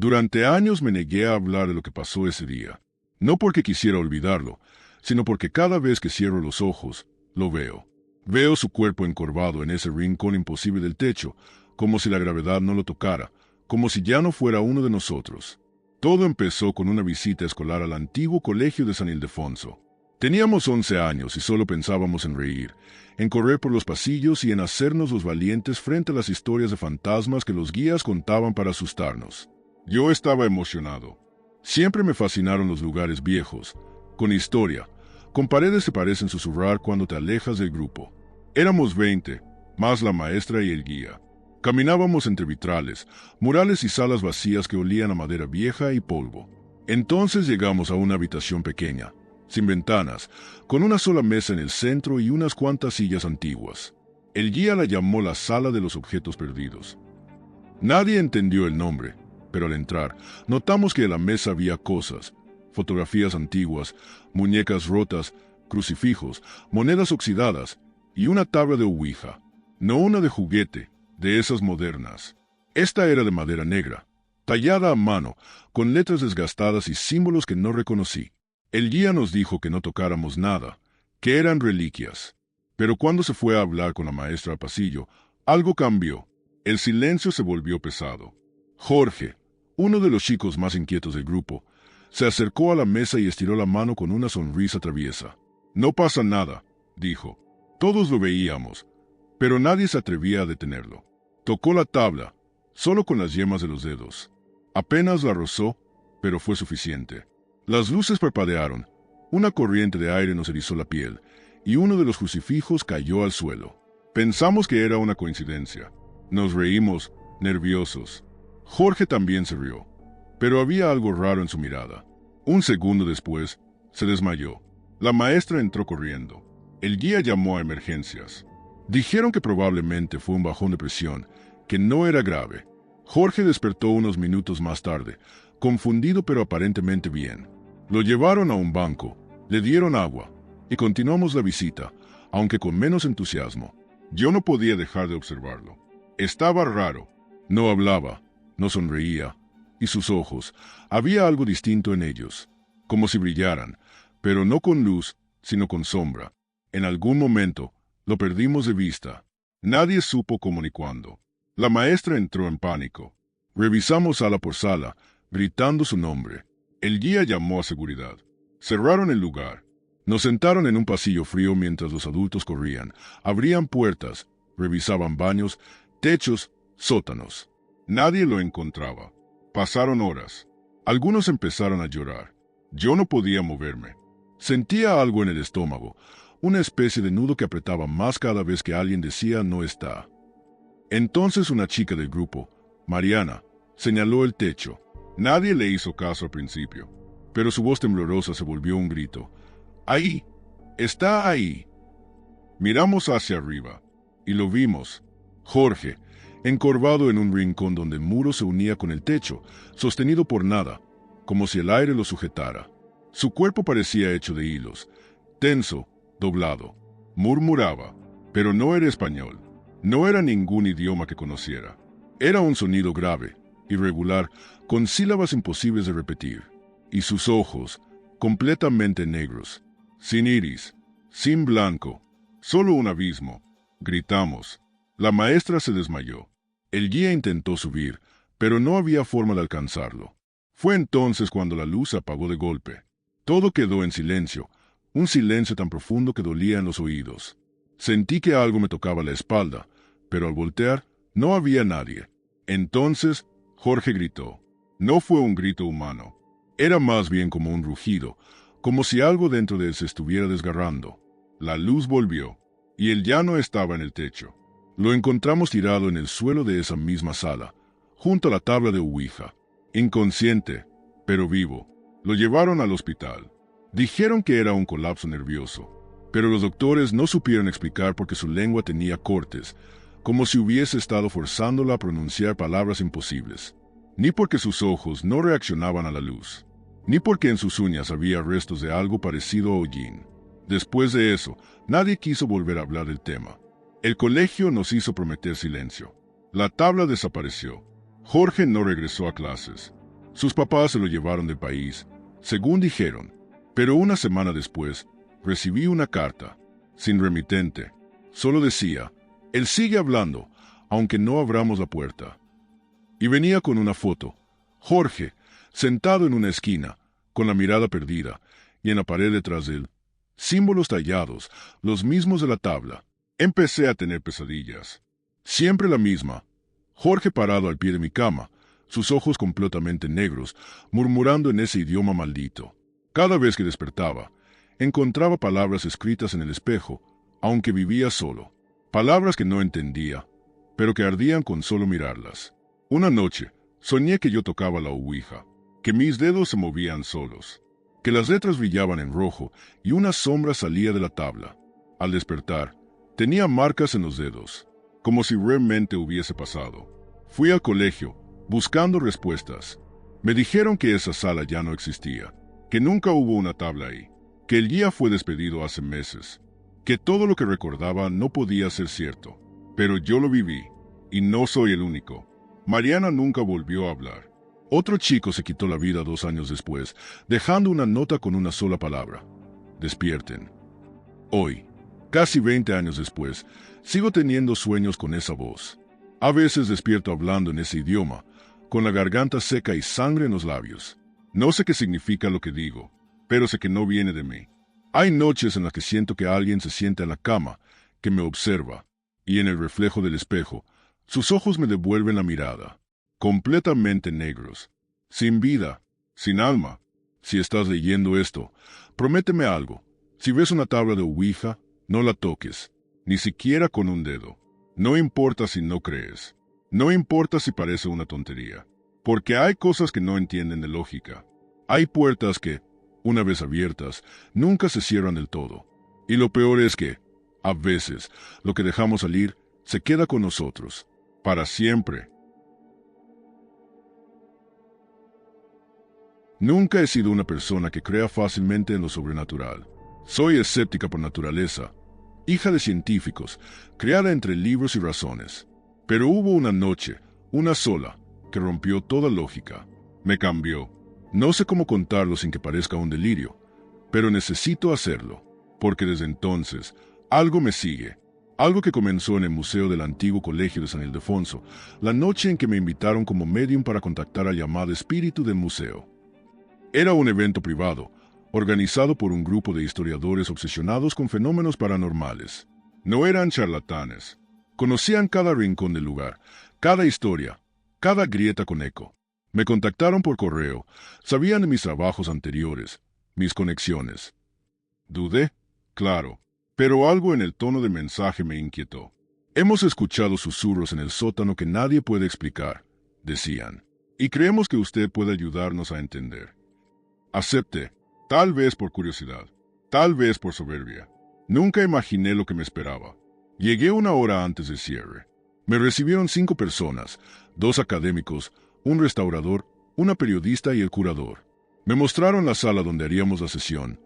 Durante años me negué a hablar de lo que pasó ese día. No porque quisiera olvidarlo, sino porque cada vez que cierro los ojos, lo veo. Veo su cuerpo encorvado en ese rincón imposible del techo, como si la gravedad no lo tocara, como si ya no fuera uno de nosotros. Todo empezó con una visita escolar al antiguo colegio de San Ildefonso. Teníamos 11 años y solo pensábamos en reír, en correr por los pasillos y en hacernos los valientes frente a las historias de fantasmas que los guías contaban para asustarnos. Yo estaba emocionado. Siempre me fascinaron los lugares viejos, con historia, con paredes que parecen susurrar cuando te alejas del grupo. Éramos 20, más la maestra y el guía. Caminábamos entre vitrales, murales y salas vacías que olían a madera vieja y polvo. Entonces llegamos a una habitación pequeña, sin ventanas, con una sola mesa en el centro y unas cuantas sillas antiguas. El guía la llamó la sala de los objetos perdidos. Nadie entendió el nombre, pero al entrar, notamos que en la mesa había cosas, fotografías antiguas, muñecas rotas, crucifijos, monedas oxidadas y una tabla de ouija. No una de juguete, de esas modernas. Esta era de madera negra, tallada a mano, con letras desgastadas y símbolos que no reconocí. El guía nos dijo que no tocáramos nada, que eran reliquias. Pero cuando se fue a hablar con la maestra al pasillo, algo cambió. El silencio se volvió pesado. Jorge, uno de los chicos más inquietos del grupo, se acercó a la mesa y estiró la mano con una sonrisa traviesa. «No pasa nada», dijo. Todos lo veíamos, pero nadie se atrevía a detenerlo. Tocó la tabla, solo con las yemas de los dedos. Apenas la rozó, pero fue suficiente. Las luces parpadearon, una corriente de aire nos erizó la piel, y uno de los crucifijos cayó al suelo. Pensamos que era una coincidencia. Nos reímos, nerviosos. Jorge también se rió, pero había algo raro en su mirada. Un segundo después, se desmayó. La maestra entró corriendo. El guía llamó a emergencias. Dijeron que probablemente fue un bajón de presión, que no era grave. Jorge despertó unos minutos más tarde, confundido pero aparentemente bien. Lo llevaron a un banco, le dieron agua, y continuamos la visita, aunque con menos entusiasmo. Yo no podía dejar de observarlo. Estaba raro. No hablaba, no sonreía, y sus ojos, había algo distinto en ellos, como si brillaran, pero no con luz, sino con sombra. En algún momento, lo perdimos de vista. Nadie supo cómo ni cuándo. La maestra entró en pánico. Revisamos sala por sala, gritando su nombre. El guía llamó a seguridad. Cerraron el lugar. Nos sentaron en un pasillo frío mientras los adultos corrían. Abrían puertas, revisaban baños, techos, sótanos. Nadie lo encontraba. Pasaron horas. Algunos empezaron a llorar. Yo no podía moverme. Sentía algo en el estómago, una especie de nudo que apretaba más cada vez que alguien decía «no está». Entonces una chica del grupo, Mariana, señaló el techo. Nadie le hizo caso al principio, pero su voz temblorosa se volvió un grito. «¡Ahí! ¡Está ahí!». Miramos hacia arriba, y lo vimos. Jorge, encorvado en un rincón donde el muro se unía con el techo, sostenido por nada, como si el aire lo sujetara. Su cuerpo parecía hecho de hilos, tenso, doblado. Murmuraba, pero no era español. No era ningún idioma que conociera. Era un sonido grave, irregular, con sílabas imposibles de repetir. Y sus ojos, completamente negros, sin iris, sin blanco, solo un abismo. Gritamos. La maestra se desmayó. El guía intentó subir, pero no había forma de alcanzarlo. Fue entonces cuando la luz se apagó de golpe. Todo quedó en silencio, un silencio tan profundo que dolía en los oídos. Sentí que algo me tocaba la espalda, pero al voltear no había nadie. Entonces Jorge gritó. No fue un grito humano. Era más bien como un rugido, como si algo dentro de él se estuviera desgarrando. La luz volvió, y él ya no estaba en el techo. Lo encontramos tirado en el suelo de esa misma sala, junto a la tabla de ouija. Inconsciente, pero vivo. Lo llevaron al hospital. Dijeron que era un colapso nervioso, pero los doctores no supieron explicar por qué su lengua tenía cortes, como si hubiese estado forzándola a pronunciar palabras imposibles. Ni porque sus ojos no reaccionaban a la luz, ni porque en sus uñas había restos de algo parecido a hollín. Después de eso, nadie quiso volver a hablar del tema. El colegio nos hizo prometer silencio. La tabla desapareció. Jorge no regresó a clases. Sus papás se lo llevaron del país, según dijeron, pero una semana después recibí una carta, sin remitente. Solo decía, él sigue hablando, aunque no abramos la puerta. Y venía con una foto, Jorge, sentado en una esquina, con la mirada perdida, y en la pared detrás de él, símbolos tallados, los mismos de la tabla. Empecé a tener pesadillas. Siempre la misma. Jorge parado al pie de mi cama, sus ojos completamente negros, murmurando en ese idioma maldito. Cada vez que despertaba, encontraba palabras escritas en el espejo, aunque vivía solo. Palabras que no entendía, pero que ardían con solo mirarlas. Una noche, soñé que yo tocaba la ouija, que mis dedos se movían solos, que las letras brillaban en rojo y una sombra salía de la tabla. Al despertar, tenía marcas en los dedos, como si realmente hubiese pasado. Fui al colegio, buscando respuestas. Me dijeron que esa sala ya no existía, que nunca hubo una tabla ahí, que el guía fue despedido hace meses, que todo lo que recordaba no podía ser cierto. Pero yo lo viví, y no soy el único. Mariana nunca volvió a hablar. Otro chico se quitó la vida 2 años después, dejando una nota con una sola palabra: despierten. Hoy, casi 20 años después, sigo teniendo sueños con esa voz. A veces despierto hablando en ese idioma, con la garganta seca y sangre en los labios. No sé qué significa lo que digo, pero sé que no viene de mí. Hay noches en las que siento que alguien se sienta en la cama, que me observa, y en el reflejo del espejo, sus ojos me devuelven la mirada, completamente negros, sin vida, sin alma. Si estás leyendo esto, prométeme algo. Si ves una tabla de ouija, no la toques, ni siquiera con un dedo. No importa si no crees. No importa si parece una tontería. Porque hay cosas que no entienden de lógica. Hay puertas que, una vez abiertas, nunca se cierran del todo. Y lo peor es que, a veces, lo que dejamos salir se queda con nosotros, para siempre. Nunca he sido una persona que crea fácilmente en lo sobrenatural. Soy escéptica por naturaleza, hija de científicos, criada entre libros y razones. Pero hubo una noche, una sola, que rompió toda lógica. Me cambió. No sé cómo contarlo sin que parezca un delirio, pero necesito hacerlo, porque desde entonces algo me sigue. Algo que comenzó en el museo del antiguo colegio de San Ildefonso, la noche en que me invitaron como medium para contactar al llamado espíritu del museo. Era un evento privado, organizado por un grupo de historiadores obsesionados con fenómenos paranormales. No eran charlatanes. Conocían cada rincón del lugar, cada historia, cada grieta con eco. Me contactaron por correo, sabían de mis trabajos anteriores, mis conexiones. Dudé, claro, pero algo en el tono del mensaje me inquietó. Hemos escuchado susurros en el sótano que nadie puede explicar, decían, y creemos que usted puede ayudarnos a entender. Acepté, tal vez por curiosidad, tal vez por soberbia. Nunca imaginé lo que me esperaba. Llegué 1 hora antes del cierre. Me recibieron 5 personas, 2 académicos, un restaurador, una periodista y el curador. Me mostraron la sala donde haríamos la sesión.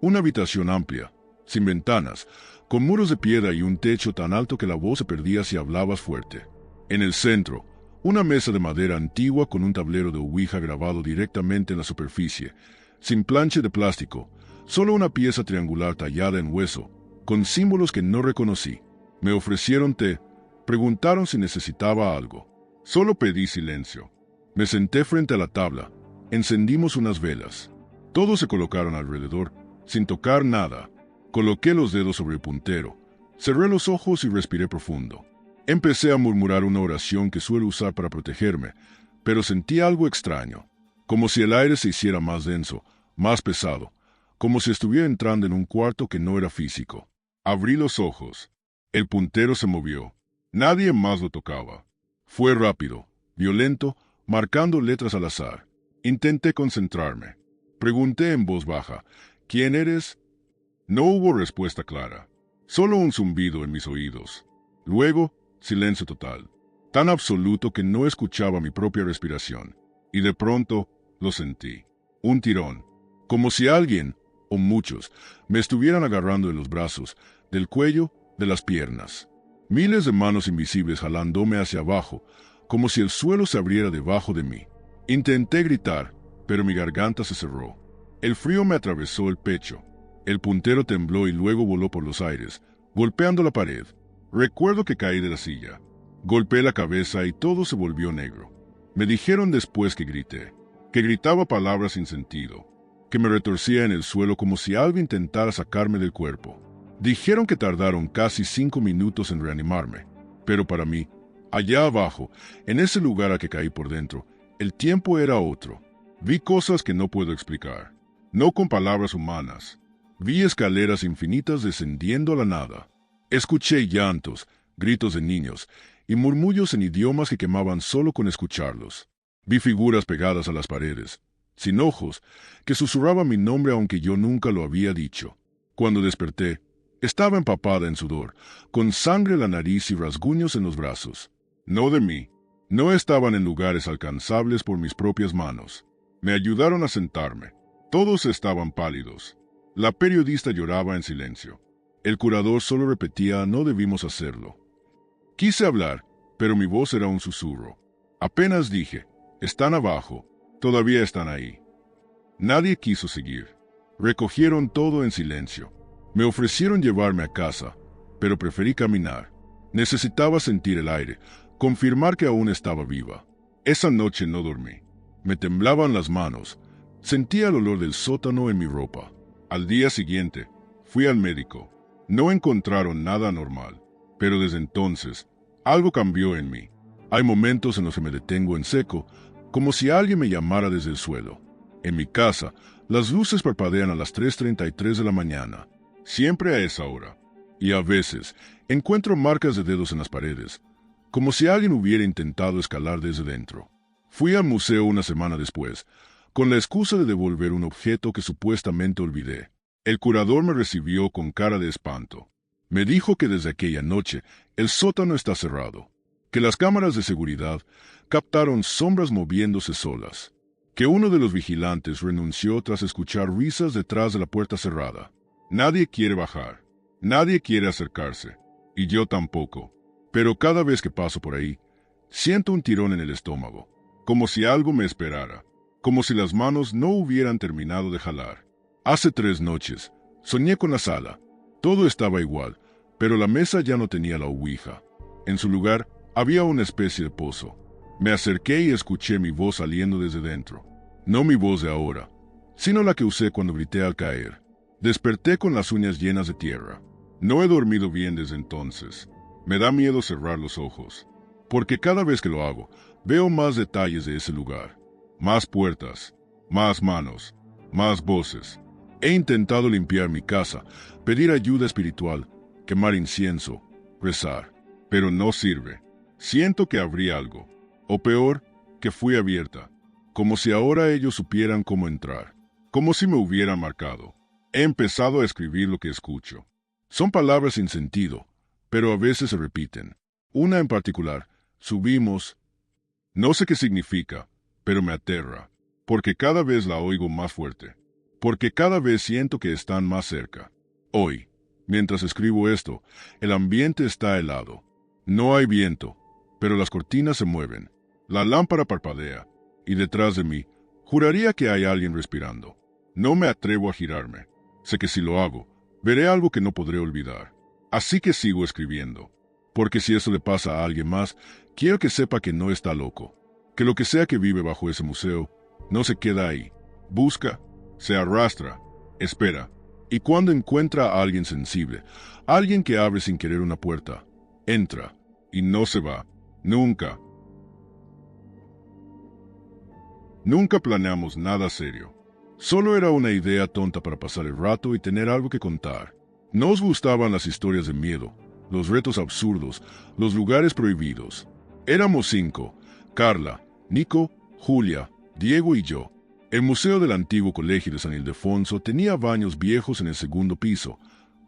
Una habitación amplia, sin ventanas, con muros de piedra y un techo tan alto que la voz se perdía si hablabas fuerte. En el centro, una mesa de madera antigua con un tablero de ouija grabado directamente en la superficie, sin planche de plástico, solo una pieza triangular tallada en hueso, con símbolos que no reconocí. Me ofrecieron té, preguntaron si necesitaba algo. Solo pedí silencio. Me senté frente a la tabla, encendimos unas velas. Todos se colocaron alrededor, sin tocar nada. Coloqué los dedos sobre el puntero, cerré los ojos y respiré profundo. Empecé a murmurar una oración que suelo usar para protegerme, pero sentí algo extraño, como si el aire se hiciera más denso, más pesado, como si estuviera entrando en un cuarto que no era físico. Abrí los ojos. El puntero se movió. Nadie más lo tocaba. Fue rápido, violento, marcando letras al azar. Intenté concentrarme. Pregunté en voz baja, ¿quién eres? No hubo respuesta clara. Solo un zumbido en mis oídos. Luego, silencio total. Tan absoluto que no escuchaba mi propia respiración. Y de pronto, lo sentí. Un tirón. Como si alguien, o muchos, me estuvieran agarrando de los brazos, del cuello, de las piernas. Miles de manos invisibles jalándome hacia abajo, como si el suelo se abriera debajo de mí. Intenté gritar, pero mi garganta se cerró. El frío me atravesó el pecho. El puntero tembló y luego voló por los aires, golpeando la pared. Recuerdo que caí de la silla. Golpeé la cabeza y todo se volvió negro. Me dijeron después que grité, que gritaba palabras sin sentido, que me retorcía en el suelo como si algo intentara sacarme del cuerpo. Dijeron que tardaron casi 5 minutos en reanimarme, pero para mí, allá abajo, en ese lugar a que caí por dentro, el tiempo era otro. Vi cosas que no puedo explicar, no con palabras humanas. Vi escaleras infinitas descendiendo a la nada. Escuché llantos, gritos de niños y murmullos en idiomas que quemaban solo con escucharlos. Vi figuras pegadas a las paredes, sin ojos, que susurraban mi nombre aunque yo nunca lo había dicho. Cuando desperté, estaba empapada en sudor, con sangre en la nariz y rasguños en los brazos. No de mí. No estaban en lugares alcanzables por mis propias manos. Me ayudaron a sentarme. Todos estaban pálidos. La periodista lloraba en silencio. El curador solo repetía: no debimos hacerlo. Quise hablar, pero mi voz era un susurro. Apenas dije: están abajo, todavía están ahí. Nadie quiso seguir. Recogieron todo en silencio. Me ofrecieron llevarme a casa, pero preferí caminar. Necesitaba sentir el aire, confirmar que aún estaba viva. Esa noche no dormí. Me temblaban las manos. Sentía el olor del sótano en mi ropa. Al día siguiente, fui al médico. No encontraron nada anormal, pero desde entonces, algo cambió en mí. Hay momentos en los que me detengo en seco, como si alguien me llamara desde el suelo. En mi casa, las luces parpadean a las 3:33 de la mañana, siempre a esa hora. Y a veces, encuentro marcas de dedos en las paredes, como si alguien hubiera intentado escalar desde dentro. Fui al museo una semana después, con la excusa de devolver un objeto que supuestamente olvidé. El curador me recibió con cara de espanto. Me dijo que desde aquella noche el sótano está cerrado, que las cámaras de seguridad captaron sombras moviéndose solas, que uno de los vigilantes renunció tras escuchar risas detrás de la puerta cerrada. Nadie quiere bajar, nadie quiere acercarse, y yo tampoco. Pero cada vez que paso por ahí, siento un tirón en el estómago, como si algo me esperara, como si las manos no hubieran terminado de jalar. Hace 3 noches, soñé con la sala. Todo estaba igual, pero la mesa ya no tenía la ouija. En su lugar, había una especie de pozo. Me acerqué y escuché mi voz saliendo desde dentro. No mi voz de ahora, sino la que usé cuando grité al caer. Desperté con las uñas llenas de tierra. No he dormido bien desde entonces. Me da miedo cerrar los ojos, porque cada vez que lo hago, veo más detalles de ese lugar. Más puertas, más manos, más voces. He intentado limpiar mi casa, pedir ayuda espiritual, quemar incienso, rezar, pero no sirve. Siento que habría algo, o peor, que fui abierta, como si ahora ellos supieran cómo entrar, como si me hubieran marcado. He empezado a escribir lo que escucho. Son palabras sin sentido, pero a veces se repiten. Una en particular: subimos. No sé qué significa, pero me aterra, porque cada vez la oigo más fuerte, porque cada vez siento que están más cerca. Hoy, mientras escribo esto, el ambiente está helado. No hay viento, pero las cortinas se mueven. La lámpara parpadea, y detrás de mí, juraría que hay alguien respirando. No me atrevo a girarme. Sé que si lo hago, veré algo que no podré olvidar. Así que sigo escribiendo, porque si eso le pasa a alguien más, quiero que sepa que no está loco, que lo que sea que vive bajo ese museo, no se queda ahí. Busca, se arrastra, espera, y cuando encuentra a alguien sensible, alguien que abre sin querer una puerta, entra, y no se va, nunca. Nunca planeamos nada serio. Solo era una idea tonta para pasar el rato y tener algo que contar. Nos gustaban las historias de miedo, los retos absurdos, los lugares prohibidos. Éramos 5, Carla, Nico, Julia, Diego y yo. El museo del antiguo colegio de San Ildefonso tenía baños viejos en el segundo piso,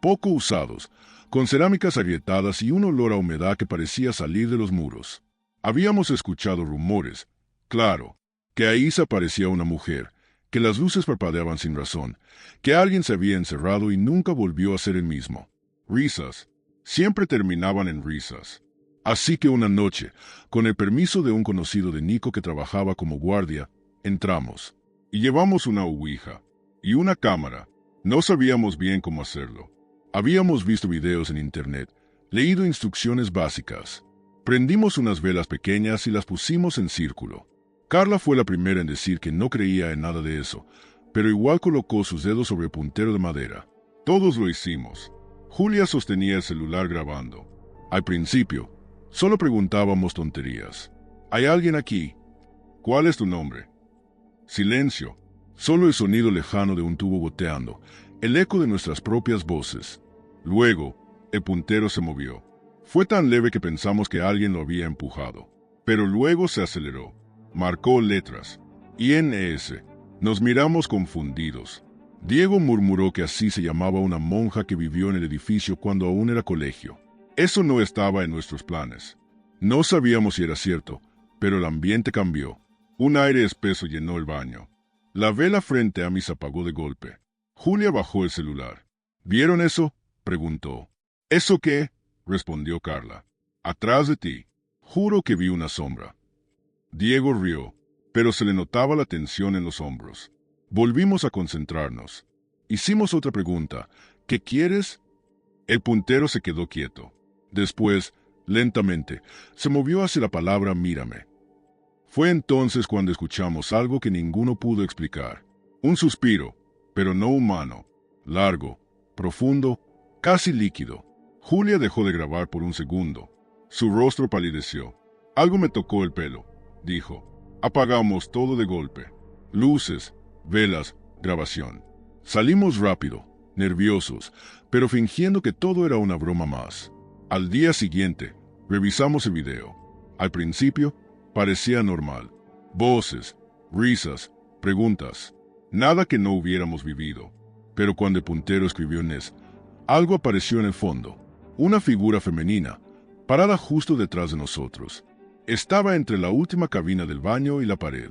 poco usados, con cerámicas agrietadas y un olor a humedad que parecía salir de los muros. Habíamos escuchado rumores, claro, que ahí se aparecía una mujer, que las luces parpadeaban sin razón, que alguien se había encerrado y nunca volvió a ser el mismo. Risas. Siempre terminaban en risas. Así que una noche, con el permiso de un conocido de Nico que trabajaba como guardia, entramos. Y llevamos una ouija y una cámara. No sabíamos bien cómo hacerlo. Habíamos visto videos en internet, leído instrucciones básicas. Prendimos unas velas pequeñas y las pusimos en círculo. Carla fue la primera en decir que no creía en nada de eso, pero igual colocó sus dedos sobre el puntero de madera. Todos lo hicimos. Julia sostenía el celular grabando. Al principio, solo preguntábamos tonterías. ¿Hay alguien aquí? ¿Cuál es tu nombre? Silencio. Solo el sonido lejano de un tubo goteando, el eco de nuestras propias voces. Luego, el puntero se movió. Fue tan leve que pensamos que alguien lo había empujado. Pero luego se aceleró. Marcó letras. INS. Nos miramos confundidos. Diego murmuró que así se llamaba una monja que vivió en el edificio cuando aún era colegio. Eso no estaba en nuestros planes. No sabíamos si era cierto, pero el ambiente cambió. Un aire espeso llenó el baño. La vela frente a mí se apagó de golpe. Julia bajó el celular. ¿Vieron eso?, preguntó. ¿Eso qué?, respondió Carla. Atrás de ti. Juro que vi una sombra. Diego rió, pero se le notaba la tensión en los hombros. Volvimos a concentrarnos. Hicimos otra pregunta. ¿Qué quieres? El puntero se quedó quieto. Después, lentamente, se movió hacia la palabra mírame. Fue entonces cuando escuchamos algo que ninguno pudo explicar. Un suspiro, pero no humano, largo, profundo, casi líquido. Julia dejó de grabar por un segundo. Su rostro palideció. Algo me tocó el pelo, dijo. Apagamos todo de golpe. Luces, velas, grabación. Salimos rápido, nerviosos, pero fingiendo que todo era una broma más. Al día siguiente, revisamos el video. Al principio, parecía normal. Voces, risas, preguntas. Nada que no hubiéramos vivido. Pero cuando el puntero escribió Nes, algo apareció en el fondo. Una figura femenina, parada justo detrás de nosotros. Estaba entre la última cabina del baño y la pared.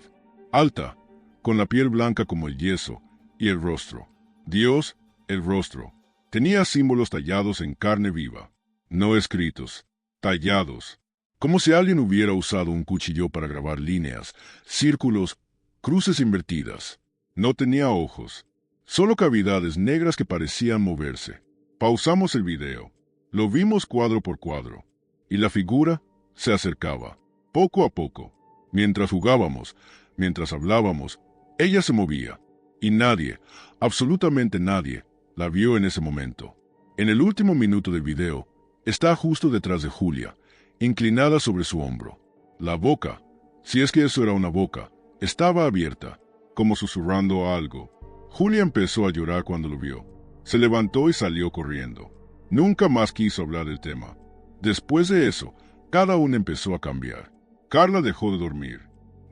Alta, con la piel blanca como el yeso, y el rostro. Dios, el rostro. Tenía símbolos tallados en carne viva. No escritos, tallados. Como si alguien hubiera usado un cuchillo para grabar líneas, círculos, cruces invertidas. No tenía ojos, solo cavidades negras que parecían moverse. Pausamos el video. Lo vimos cuadro por cuadro. Y la figura se acercaba, poco a poco. Mientras jugábamos, mientras hablábamos, ella se movía. Y nadie, absolutamente nadie, la vio en ese momento. En el último minuto del video, está justo detrás de Julia, inclinada sobre su hombro. La boca, si es que eso era una boca, estaba abierta, como susurrando algo. Julia empezó a llorar cuando lo vio. Se levantó y salió corriendo. Nunca más quiso hablar del tema. Después de eso, cada uno empezó a cambiar. Carla dejó de dormir.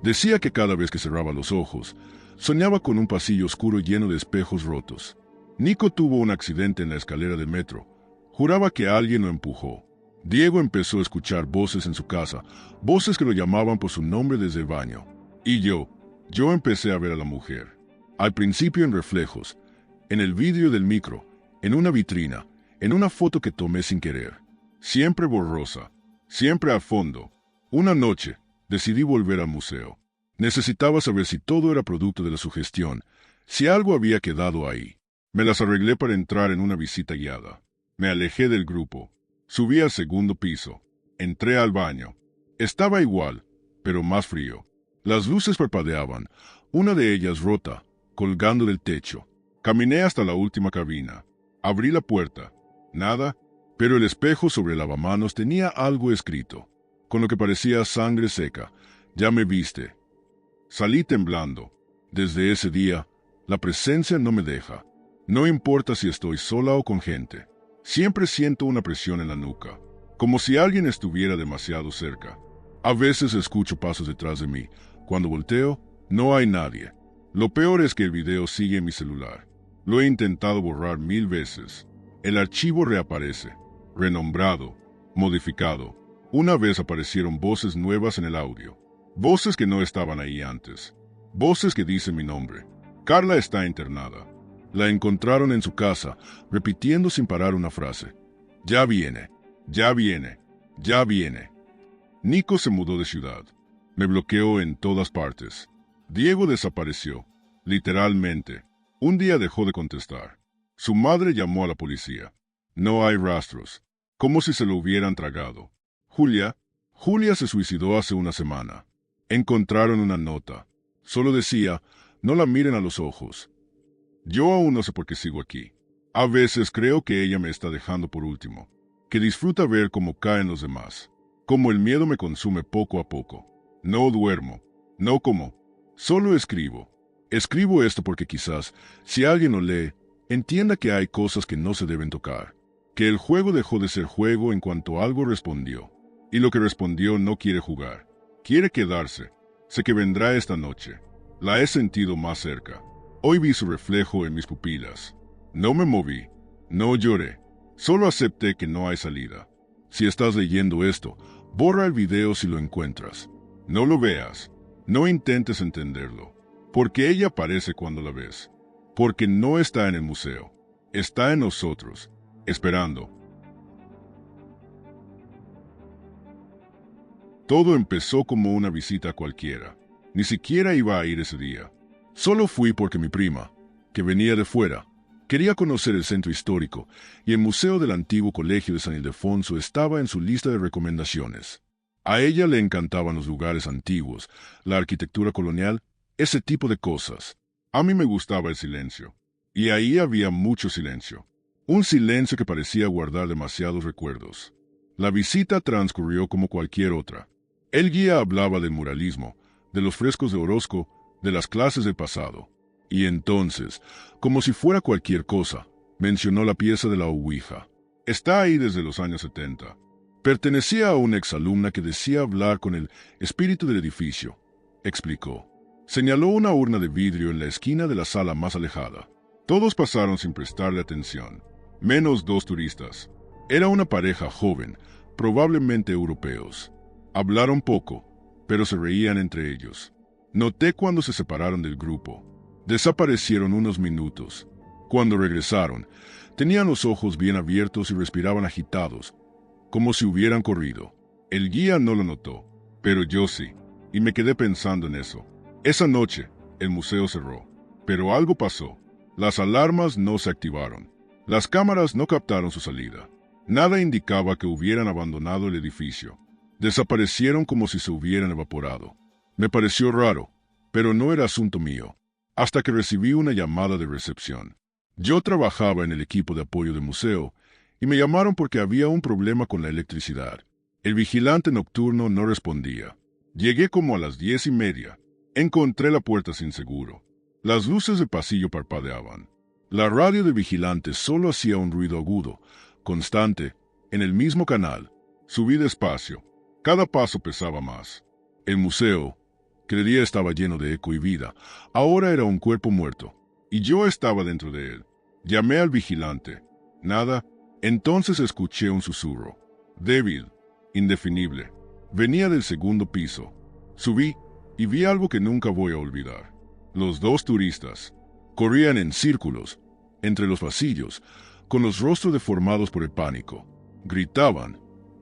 Decía que cada vez que cerraba los ojos, soñaba con un pasillo oscuro lleno de espejos rotos. Nico tuvo un accidente en la escalera del metro. Juraba que alguien lo empujó. Diego empezó a escuchar voces en su casa, voces que lo llamaban por su nombre desde el baño. Y yo empecé a ver a la mujer. Al principio en reflejos, en el vidrio del micro, en una vitrina, en una foto que tomé sin querer. Siempre borrosa, siempre al fondo. Una noche, decidí volver al museo. Necesitaba saber si todo era producto de la sugestión, si algo había quedado ahí. Me las arreglé para entrar en una visita guiada. Me alejé del grupo. Subí al segundo piso. Entré al baño. Estaba igual, pero más frío. Las luces parpadeaban, una de ellas rota, colgando del techo. Caminé hasta la última cabina. Abrí la puerta. Nada, pero el espejo sobre el lavamanos tenía algo escrito, con lo que parecía sangre seca. Ya me viste. Salí temblando. Desde ese día, la presencia no me deja. No importa si estoy sola o con gente. Siempre siento una presión en la nuca, como si alguien estuviera demasiado cerca. A veces escucho pasos detrás de mí. Cuando volteo, no hay nadie. Lo peor es que el video sigue en mi celular. Lo he intentado borrar 1000 veces. El archivo reaparece, renombrado, modificado. Una vez aparecieron voces nuevas en el audio. Voces que no estaban ahí antes. Voces que dicen mi nombre. Carla está internada. La encontraron en su casa, repitiendo sin parar una frase. Ya viene, ya viene, ya viene. Nico se mudó de ciudad. Me bloqueó en todas partes. Diego desapareció. Literalmente. Un día dejó de contestar. Su madre llamó a la policía. No hay rastros. Como si se lo hubieran tragado. Julia se suicidó hace una semana. Encontraron una nota. Solo decía, no la miren a los ojos. Yo aún no sé por qué sigo aquí. A veces creo que ella me está dejando por último, que disfruta ver cómo caen los demás, cómo el miedo me consume poco a poco. No duermo, no como, solo escribo. Escribo esto porque quizás, si alguien lo lee, entienda que hay cosas que no se deben tocar, que el juego dejó de ser juego en cuanto algo respondió, y lo que respondió no quiere jugar, quiere quedarse. Sé que vendrá esta noche. La he sentido más cerca. Hoy vi su reflejo en mis pupilas. No me moví, no lloré, solo acepté que no hay salida. Si estás leyendo esto, borra el video si lo encuentras. No lo veas, no intentes entenderlo, porque ella aparece cuando la ves, porque no está en el museo, está en nosotros, esperando. Todo empezó como una visita cualquiera. Ni siquiera iba a ir ese día. Solo fui porque mi prima, que venía de fuera, quería conocer el centro histórico y el museo del antiguo colegio de San Ildefonso estaba en su lista de recomendaciones. A ella le encantaban los lugares antiguos, la arquitectura colonial, ese tipo de cosas. A mí me gustaba el silencio. Y ahí había mucho silencio. Un silencio que parecía guardar demasiados recuerdos. La visita transcurrió como cualquier otra. El guía hablaba del muralismo, de los frescos de Orozco, de las clases del pasado. Y entonces, como si fuera cualquier cosa, mencionó la pieza de la Ouija. Está ahí desde los años 70. Pertenecía a una exalumna que decía hablar con el espíritu del edificio, explicó. Señaló una urna de vidrio en la esquina de la sala más alejada. Todos pasaron sin prestarle atención, menos 2 turistas. Era una pareja joven, probablemente europeos. Hablaron poco, pero se reían entre ellos. Noté cuando se separaron del grupo. Desaparecieron unos minutos. Cuando regresaron, tenían los ojos bien abiertos y respiraban agitados, como si hubieran corrido. El guía no lo notó, pero yo sí, y me quedé pensando en eso. Esa noche, el museo cerró, pero algo pasó. Las alarmas no se activaron. Las cámaras no captaron su salida. Nada indicaba que hubieran abandonado el edificio. Desaparecieron como si se hubieran evaporado. Me pareció raro, pero no era asunto mío, hasta que recibí una llamada de recepción. Yo trabajaba en el equipo de apoyo del museo, y me llamaron porque había un problema con la electricidad. El vigilante nocturno no respondía. Llegué como a las 10:30. Encontré la puerta sin seguro. Las luces del pasillo parpadeaban. La radio del vigilante solo hacía un ruido agudo, constante, en el mismo canal. Subí despacio. Cada paso pesaba más. El museo, que de día estaba lleno de eco y vida, ahora era un cuerpo muerto, y yo estaba dentro de él. Llamé al vigilante. Nada. Entonces escuché un susurro. Débil, indefinible. Venía del segundo piso. Subí y vi algo que nunca voy a olvidar. Los 2 turistas corrían en círculos, entre los pasillos, con los rostros deformados por el pánico. Gritaban,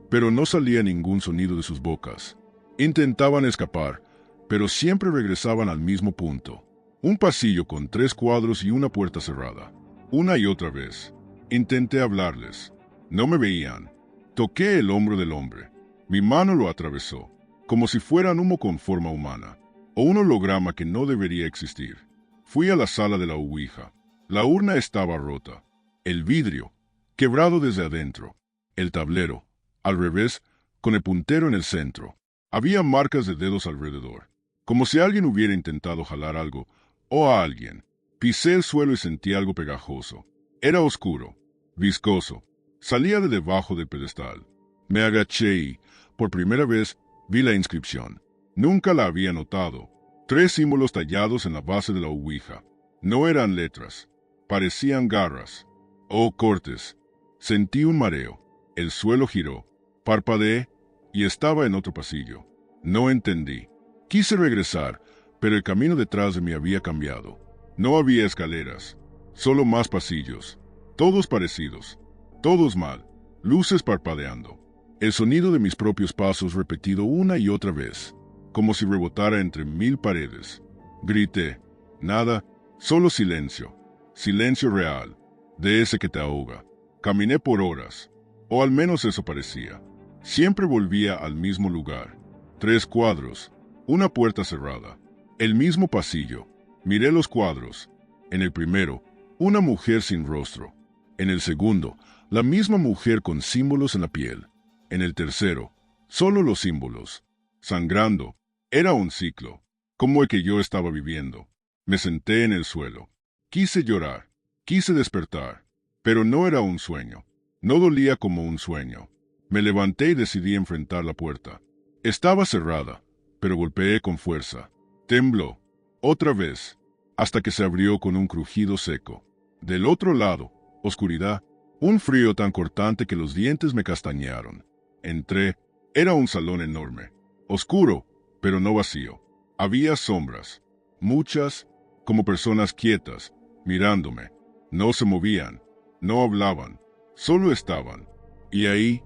pero no salía ningún sonido de sus bocas. Intentaban escapar, pero siempre regresaban al mismo punto. Un pasillo con 3 cuadros y una puerta cerrada. Una y otra vez. Intenté hablarles. No me veían. Toqué el hombro del hombre. Mi mano lo atravesó, como si fueran humo con forma humana, o un holograma que no debería existir. Fui a la sala de la Ouija. La urna estaba rota. El vidrio, quebrado desde adentro. El tablero, al revés, con el puntero en el centro. Había marcas de dedos alrededor, como si alguien hubiera intentado jalar algo, o a alguien. Pisé el suelo y sentí algo pegajoso. Era oscuro, viscoso. Salía de debajo del pedestal. Me agaché y, por primera vez, vi la inscripción. Nunca la había notado. 3 símbolos tallados en la base de la Ouija. No eran letras. Parecían garras. Oh, cortes. Sentí un mareo. El suelo giró. Parpadeé y estaba en otro pasillo. No entendí. Quise regresar, pero el camino detrás de mí había cambiado. No había escaleras, solo más pasillos. Todos parecidos. Todos mal. Luces parpadeando. El sonido de mis propios pasos repetido una y otra vez, como si rebotara entre 1000 paredes. Grité. Nada, solo silencio. Silencio real, de ese que te ahoga. Caminé por horas, o al menos eso parecía. Siempre volvía al mismo lugar. 3 cuadros, una puerta cerrada, el mismo pasillo. Miré los cuadros. En el primero, una mujer sin rostro. En el segundo, la misma mujer con símbolos en la piel. En el tercero, solo los símbolos. Sangrando. Era un ciclo, como el que yo estaba viviendo. Me senté en el suelo. Quise llorar. Quise despertar. Pero no era un sueño. No dolía como un sueño. Me levanté y decidí enfrentar la puerta. Estaba cerrada, pero golpeé con fuerza. Tembló. Otra vez, hasta que se abrió con un crujido seco. Del otro lado, oscuridad, un frío tan cortante que los dientes me castañearon. Entré. Era un salón enorme. Oscuro, pero no vacío. Había sombras. Muchas, como personas quietas, mirándome. No se movían. No hablaban. Solo estaban. Y ahí,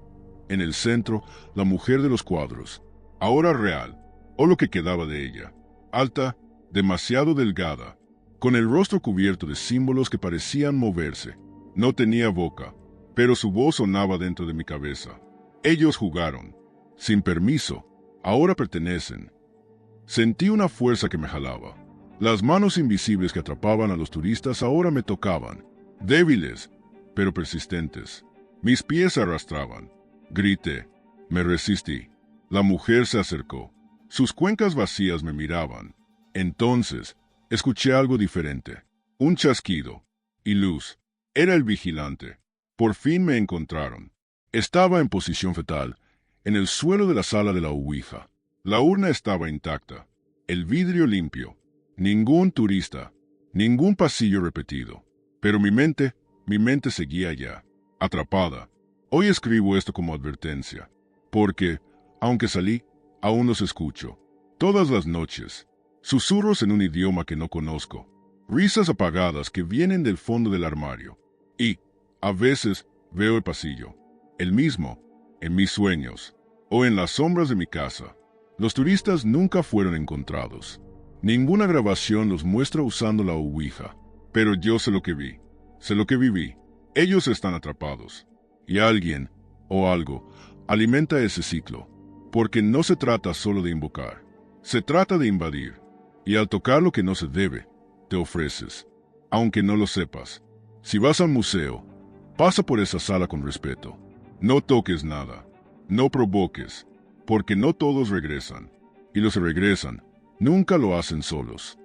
en el centro, la mujer de los cuadros. Ahora real, o lo que quedaba de ella. Alta, demasiado delgada, con el rostro cubierto de símbolos que parecían moverse. No tenía boca, pero su voz sonaba dentro de mi cabeza. Ellos jugaron. Sin permiso. Ahora pertenecen. Sentí una fuerza que me jalaba. Las manos invisibles que atrapaban a los turistas ahora me tocaban. Débiles, pero persistentes. Mis pies se arrastraban. Grité. Me resistí. La mujer se acercó. Sus cuencas vacías me miraban. Entonces, escuché algo diferente. Un chasquido. Y luz. Era el vigilante. Por fin me encontraron. Estaba en posición fetal, en el suelo de la sala de la Ouija. La urna estaba intacta. El vidrio limpio. Ningún turista. Ningún pasillo repetido. Pero mi mente seguía allá. Atrapada. Hoy escribo esto como advertencia. Porque, aunque salí, aún los escucho. Todas las noches. Susurros en un idioma que no conozco. Risas apagadas que vienen del fondo del armario. Y, a veces, veo el pasillo. El mismo, en mis sueños, o en las sombras de mi casa. Los turistas nunca fueron encontrados. Ninguna grabación los muestra usando la Ouija. Pero yo sé lo que vi. Sé lo que viví. Ellos están atrapados. Y alguien, o algo, alimenta ese ciclo. Porque no se trata solo de invocar. Se trata de invadir. Y al tocar lo que no se debe, te ofreces. Aunque no lo sepas. Si vas al museo, pasa por esa sala con respeto. No toques nada. No provoques. Porque no todos regresan. Y los que regresan, nunca lo hacen solos.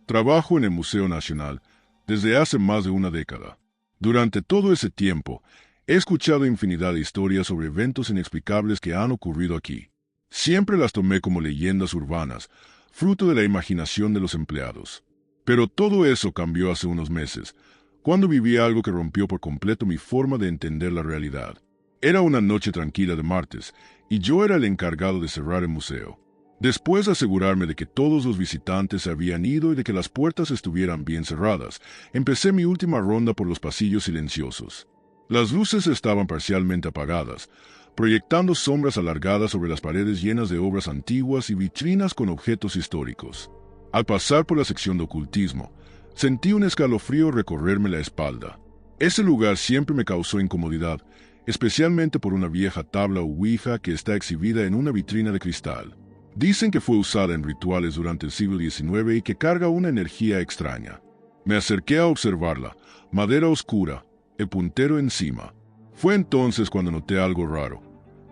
Trabajo en el Museo Nacional desde hace más de una década. Durante todo ese tiempo, he escuchado infinidad de historias sobre eventos inexplicables que han ocurrido aquí. Siempre las tomé como leyendas urbanas, fruto de la imaginación de los empleados. Pero todo eso cambió hace unos meses, cuando viví algo que rompió por completo mi forma de entender la realidad. Era una noche tranquila de martes, y yo era el encargado de cerrar el museo. Después de asegurarme de que todos los visitantes se habían ido y de que las puertas estuvieran bien cerradas, empecé mi última ronda por los pasillos silenciosos. Las luces estaban parcialmente apagadas, proyectando sombras alargadas sobre las paredes llenas de obras antiguas y vitrinas con objetos históricos. Al pasar por la sección de ocultismo, sentí un escalofrío recorrerme la espalda. Ese lugar siempre me causó incomodidad, especialmente por una vieja tabla Ouija que está exhibida en una vitrina de cristal. Dicen que fue usada en rituales durante el siglo XIX y que carga una energía extraña. Me acerqué a observarla, madera oscura, el puntero encima. Fue entonces cuando noté algo raro.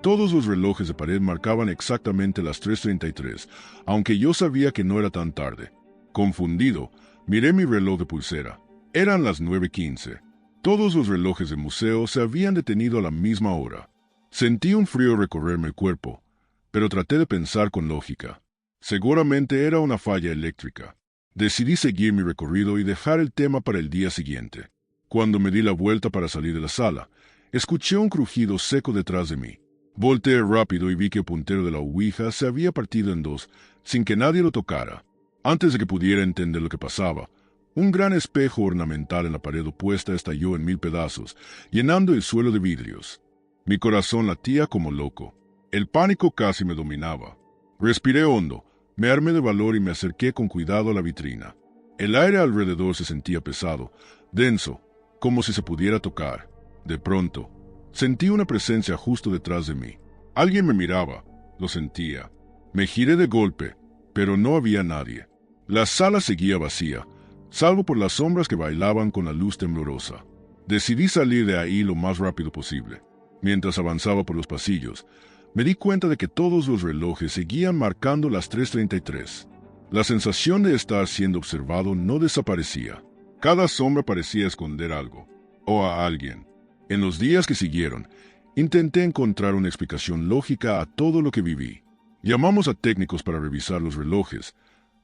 Todos los relojes de pared marcaban exactamente las 3:33, aunque yo sabía que no era tan tarde. Confundido, miré mi reloj de pulsera. Eran las 9:15. Todos los relojes del museo se habían detenido a la misma hora. Sentí un frío recorrerme el cuerpo, pero traté de pensar con lógica. Seguramente era una falla eléctrica. Decidí seguir mi recorrido y dejar el tema para el día siguiente. Cuando me di la vuelta para salir de la sala, escuché un crujido seco detrás de mí. Volteé rápido y vi que el puntero de la Ouija se había partido en dos, sin que nadie lo tocara. Antes de que pudiera entender lo que pasaba, Un gran espejo ornamental en la pared opuesta estalló en 1000 pedazos, llenando el suelo de vidrios. Mi corazón latía como loco. El pánico casi me dominaba. Respiré hondo, me armé de valor y me acerqué con cuidado a la vitrina. El aire alrededor se sentía pesado, denso, como si se pudiera tocar. De pronto, sentí una presencia justo detrás de mí. Alguien me miraba, lo sentía. Me giré de golpe, pero no había nadie. La sala seguía vacía, salvo por las sombras que bailaban con la luz temblorosa. Decidí salir de ahí lo más rápido posible. Mientras avanzaba por los pasillos, me di cuenta de que todos los relojes seguían marcando las 3:33. La sensación de estar siendo observado no desaparecía. Cada sombra parecía esconder algo, o a alguien. En los días que siguieron, intenté encontrar una explicación lógica a todo lo que viví. Llamamos a técnicos para revisar los relojes,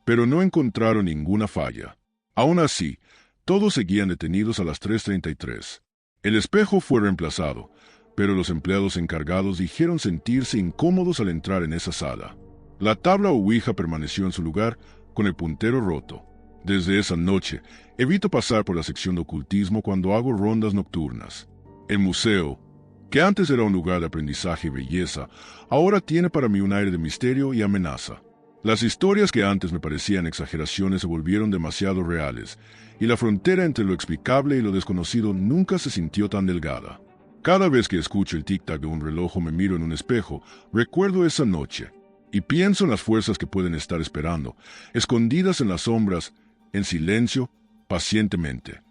pero no encontraron ninguna falla. Aún así, todos seguían detenidos a las 3:33. El espejo fue reemplazado, pero los empleados encargados dijeron sentirse incómodos al entrar en esa sala. La tabla Ouija permaneció en su lugar, con el puntero roto. Desde esa noche, evito pasar por la sección de ocultismo cuando hago rondas nocturnas. El museo, que antes era un lugar de aprendizaje y belleza, ahora tiene para mí un aire de misterio y amenaza. Las historias que antes me parecían exageraciones se volvieron demasiado reales, y la frontera entre lo explicable y lo desconocido nunca se sintió tan delgada. Cada vez que escucho el tic-tac de un reloj o me miro en un espejo, recuerdo esa noche, y pienso en las fuerzas que pueden estar esperando, escondidas en las sombras, en silencio, pacientemente.